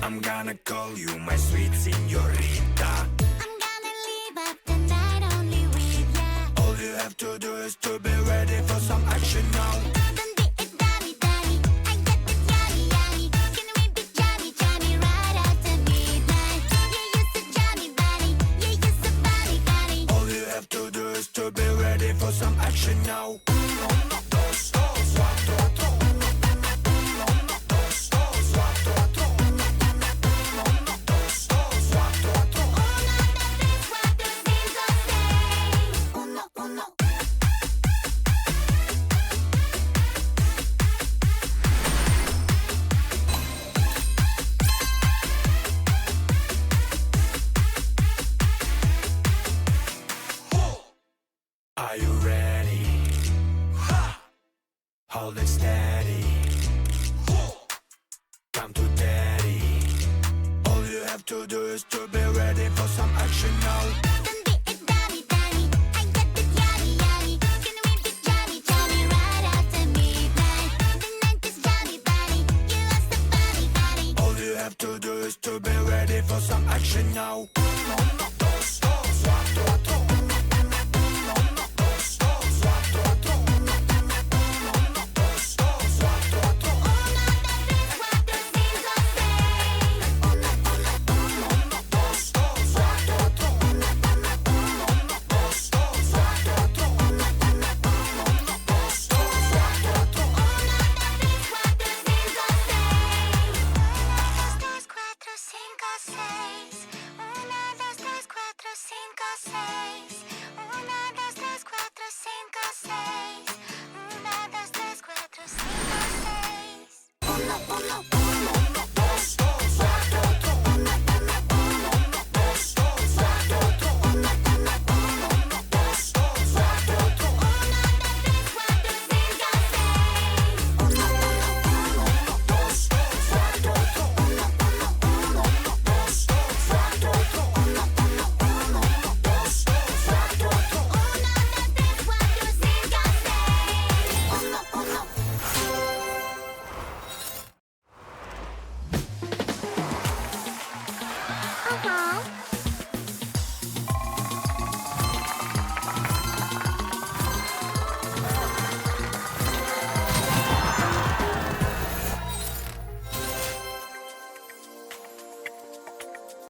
I'm gonna call you my sweet señorita. I'm gonna live up the night only with ya. All you have to do is to be ready for some action now. Don't be a dummy, dummy. I got the yummy, yummy. Can we be jammy, jammy right after midnight? Yeah, you're so jammy, buddy. Yeah, you're so funny, funny. All you have to do is to be ready for some action now. Uno, dos, dos, cuatro, cuatro. Uno, dos, dos, cuatro, cuatro. Uno, dos, dos, cuatro, cuatro. Uno, uno. Are you ready? Ha! Hold it steady. Come to daddy. All you have to do is to be ready for some action now. Don't be a dummy, dummy. I got the yummy, yummy. Can we be jammy, jammy right after midnight? The night is jammy, buddy. You are so funny, funny. All you have to do is to be ready for some action now. Uno, dos, dos, cuatro, cuatro. Uno, dos, dos, cuatro, cuatro. Uno, dos, dos, cuatro, cuatro. Uno.